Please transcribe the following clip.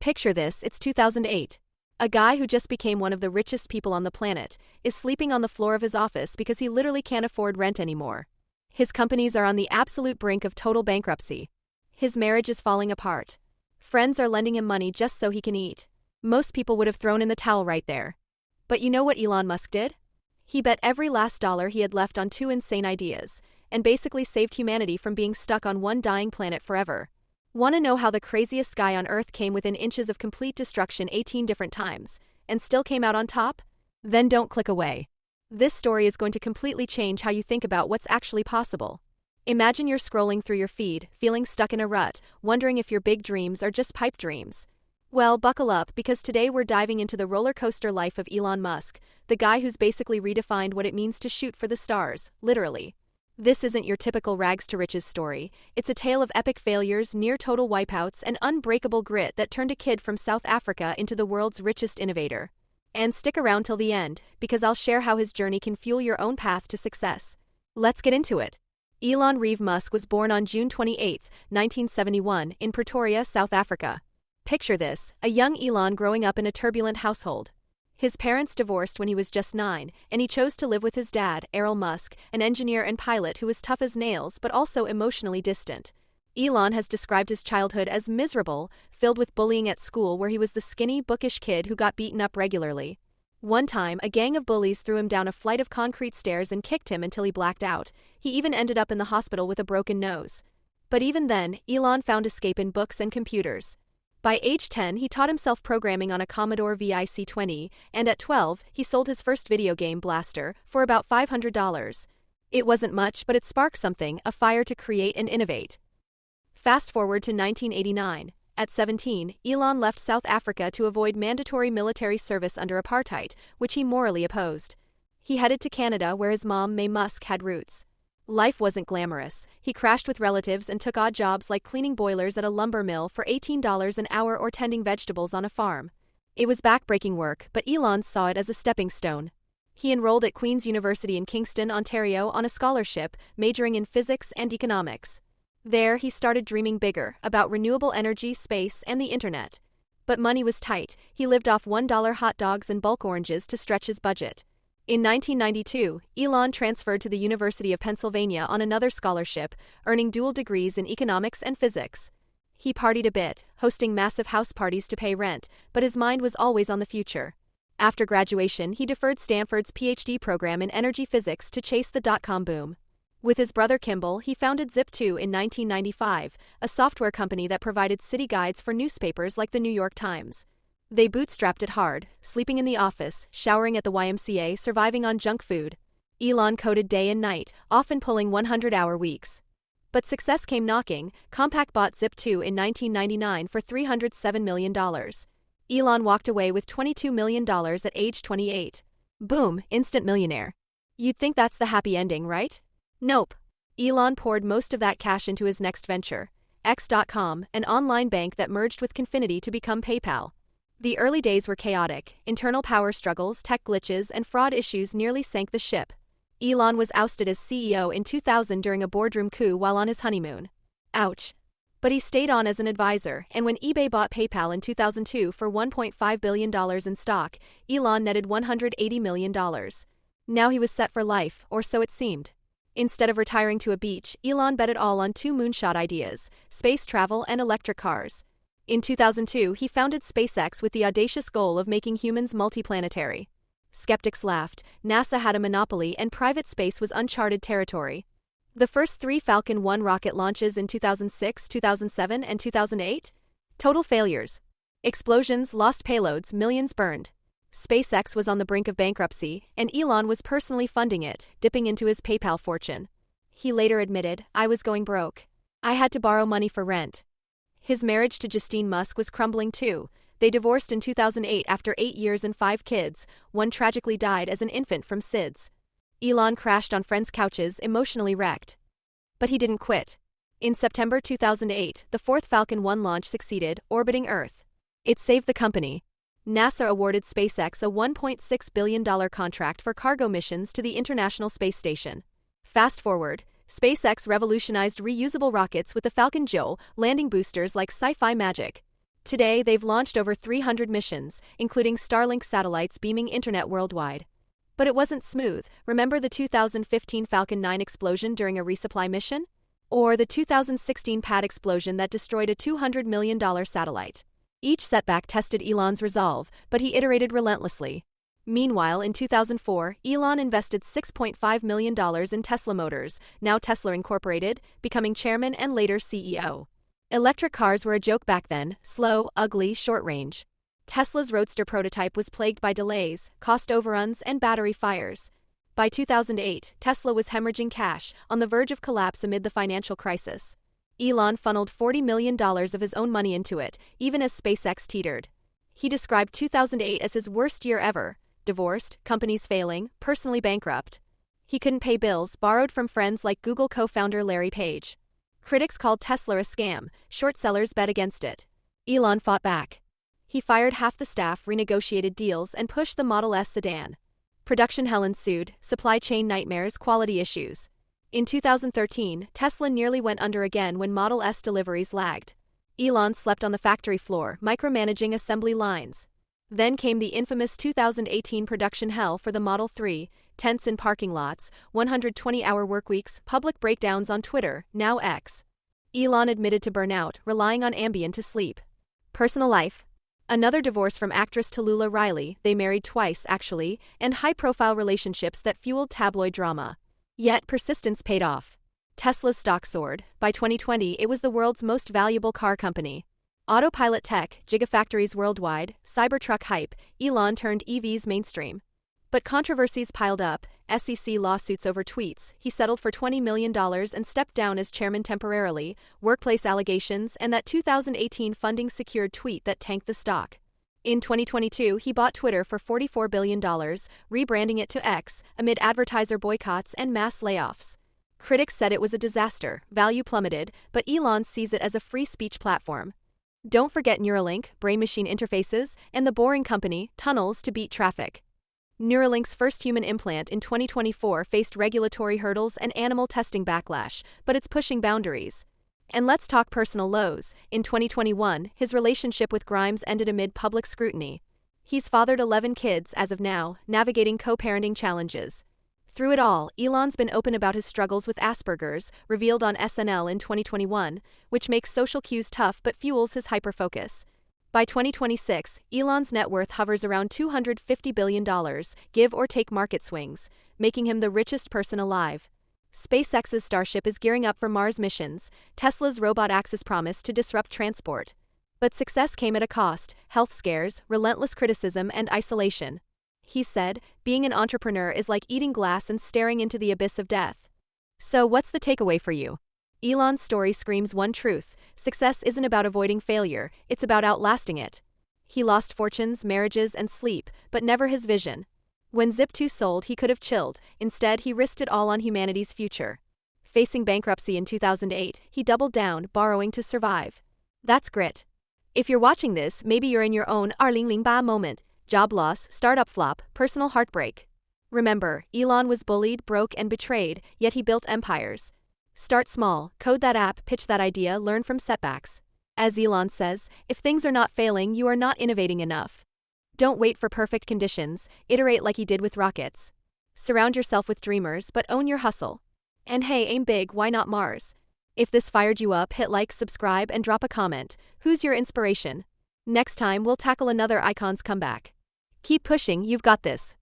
Picture this, it's 2008. A guy who just became one of the richest people on the planet is sleeping on the floor of his office because he literally can't afford rent anymore. His companies are on the absolute brink of total bankruptcy. His marriage is falling apart. Friends are lending him money just so he can eat. Most people would have thrown in the towel right there. But you know what Elon Musk did? He bet every last dollar he had left on two insane ideas, and basically saved humanity from being stuck on one dying planet forever. Want to know how the craziest guy on Earth came within inches of complete destruction 18 different times, and still came out on top? Then don't click away. This story is going to completely change how you think about what's actually possible. Imagine you're scrolling through your feed, feeling stuck in a rut, wondering if your big dreams are just pipe dreams. Well, buckle up, because today we're diving into the roller coaster life of Elon Musk, the guy who's basically redefined what it means to shoot for the stars, literally. This isn't your typical rags to riches story. It's a tale of epic failures, near-total wipeouts, and unbreakable grit that turned a kid from South Africa into the world's richest innovator. And stick around till the end, because I'll share how his journey can fuel your own path to success. Let's get into it. Elon Reeve Musk was born on June 28, 1971, in Pretoria, South Africa. Picture this, a young Elon growing up in a turbulent household. His parents divorced when he was just 9, and he chose to live with his dad, Elon Musk, an engineer and pilot who was tough as nails but also emotionally distant. Elon has described his childhood as miserable, filled with bullying at school where he was the skinny, bookish kid who got beaten up regularly. One time, a gang of bullies threw him down a flight of concrete stairs and kicked him until he blacked out. He even ended up in the hospital with a broken nose. But even then, Elon found escape in books and computers. By age 10, he taught himself programming on a Commodore VIC-20, and at 12, he sold his first video game, Blaster, for about $500. It wasn't much, but it sparked something, a fire to create and innovate. Fast forward to 1989. At 17, Elon left South Africa to avoid mandatory military service under apartheid, which he morally opposed. He headed to Canada where his mom, May Musk, had roots. Life wasn't glamorous. He crashed with relatives and took odd jobs like cleaning boilers at a lumber mill for $18 an hour or tending vegetables on a farm. It was backbreaking work, but Elon saw it as a stepping stone. He enrolled at Queen's University in Kingston, Ontario on a scholarship, majoring in physics and economics. There, he started dreaming bigger, about renewable energy, space, and the internet. But money was tight. He lived off $1 hot dogs and bulk oranges to stretch his budget. In 1992, Elon transferred to the University of Pennsylvania on another scholarship, earning dual degrees in economics and physics. He partied a bit, hosting massive house parties to pay rent, but his mind was always on the future. After graduation, he deferred Stanford's PhD program in energy physics to chase the dot-com boom. With his brother Kimball, he founded Zip2 in 1995, a software company that provided city guides for newspapers like the New York Times. They bootstrapped it hard, sleeping in the office, showering at the YMCA, surviving on junk food. Elon coded day and night, often pulling 100-hour weeks. But success came knocking. Compaq bought Zip2 in 1999 for $307 million. Elon walked away with $22 million at age 28. Boom, instant millionaire. You'd think that's the happy ending, right? Nope. Elon poured most of that cash into his next venture, X.com, an online bank that merged with Confinity to become PayPal. The early days were chaotic. Internal power struggles, tech glitches, and fraud issues nearly sank the ship. Elon was ousted as CEO in 2000 during a boardroom coup while on his honeymoon. Ouch. But he stayed on as an advisor, and when eBay bought PayPal in 2002 for $1.5 billion in stock, Elon netted $180 million. Now he was set for life, or so it seemed. Instead of retiring to a beach, Elon bet it all on two moonshot ideas: space travel and electric cars. In 2002, he founded SpaceX with the audacious goal of making humans multiplanetary. Skeptics laughed. NASA had a monopoly and private space was uncharted territory. The first 3 Falcon 1 rocket launches in 2006, 2007, and 2008? Total failures. Explosions, lost payloads, millions burned. SpaceX was on the brink of bankruptcy, and Elon was personally funding it, dipping into his PayPal fortune. He later admitted, "I was going broke. I had to borrow money for rent." His marriage to Justine Musk was crumbling too. They divorced in 2008 after 8 years and 5 kids. One tragically died as an infant from SIDS. Elon crashed on friends' couches, emotionally wrecked. But he didn't quit. In September 2008, the 4th Falcon 1 launch succeeded, orbiting Earth. It saved the company. NASA awarded SpaceX a $1.6 billion contract for cargo missions to the International Space Station. Fast forward, SpaceX revolutionized reusable rockets with the Falcon landing boosters like sci-fi magic. Today, they've launched over 300 missions, including Starlink satellites beaming internet worldwide. But it wasn't smooth. Remember the 2015 Falcon 9 explosion during a resupply mission? Or the 2016 pad explosion that destroyed a $200 million satellite? Each setback tested Elon's resolve, but he iterated relentlessly. Meanwhile, in 2004, Elon invested $6.5 million in Tesla Motors, now Tesla Incorporated, becoming chairman and later CEO. Electric cars were a joke back then, slow, ugly, short-range. Tesla's Roadster prototype was plagued by delays, cost overruns, and battery fires. By 2008, Tesla was hemorrhaging cash, on the verge of collapse amid the financial crisis. Elon funneled $40 million of his own money into it, even as SpaceX teetered. He described 2008 as his worst year ever: divorced, companies failing, personally bankrupt. He couldn't pay bills, borrowed from friends like Google co-founder Larry Page. Critics called Tesla a scam, short sellers bet against it. Elon fought back. He fired half the staff, renegotiated deals, and pushed the Model S sedan. Production hell ensued, supply chain nightmares, quality issues. In 2013, Tesla nearly went under again when Model S deliveries lagged. Elon slept on the factory floor, micromanaging assembly lines. Then came the infamous 2018 production hell for the Model 3, tents in parking lots, 120-hour workweeks, public breakdowns on Twitter, now X. Elon admitted to burnout, relying on Ambien to sleep. Personal life. Another divorce from actress Tallulah Riley, they married twice actually, and high-profile relationships that fueled tabloid drama. Yet persistence paid off. Tesla's stock soared. By 2020, it was the world's most valuable car company. Autopilot tech, gigafactories worldwide, Cybertruck hype, Elon turned EVs mainstream. But controversies piled up, SEC lawsuits over tweets, he settled for $20 million and stepped down as chairman temporarily, workplace allegations, and that 2018 funding-secured tweet that tanked the stock. In 2022, he bought Twitter for $44 billion, rebranding it to X, amid advertiser boycotts and mass layoffs. Critics said it was a disaster, value plummeted, but Elon sees it as a free speech platform. Don't forget Neuralink, brain-machine interfaces, and the Boring Company, tunnels to beat traffic. Neuralink's first human implant in 2024 faced regulatory hurdles and animal testing backlash, but it's pushing boundaries. And let's talk personal lows. In 2021, his relationship with Grimes ended amid public scrutiny. He's fathered 11 kids as of now, navigating co-parenting challenges. Through it all, Elon's been open about his struggles with Asperger's, revealed on SNL in 2021, which makes social cues tough but fuels his hyperfocus. By 2026, Elon's net worth hovers around $250 billion, give or take market swings, making him the richest person alive. SpaceX's Starship is gearing up for Mars missions, Tesla's robotaxi promise to disrupt transport. But success came at a cost: health scares, relentless criticism, and isolation. He said, being an entrepreneur is like eating glass and staring into the abyss of death. So what's the takeaway for you? Elon's story screams one truth: success isn't about avoiding failure, it's about outlasting it. He lost fortunes, marriages, and sleep, but never his vision. When Zip2 sold, he could have chilled. Instead, he risked it all on humanity's future. Facing bankruptcy in 2008, he doubled down, borrowing to survive. That's grit. If you're watching this, maybe you're in your own 2008moment. Job loss, startup flop, personal heartbreak. Remember, Elon was bullied, broke, and betrayed, yet he built empires. Start small, code that app, pitch that idea, learn from setbacks. As Elon says, if things are not failing, you are not innovating enough. Don't wait for perfect conditions, iterate like he did with rockets. Surround yourself with dreamers, but own your hustle. And hey, aim big, why not Mars? If this fired you up, hit like, subscribe, and drop a comment. Who's your inspiration? Next time, we'll tackle another icon's comeback. Keep pushing, you've got this.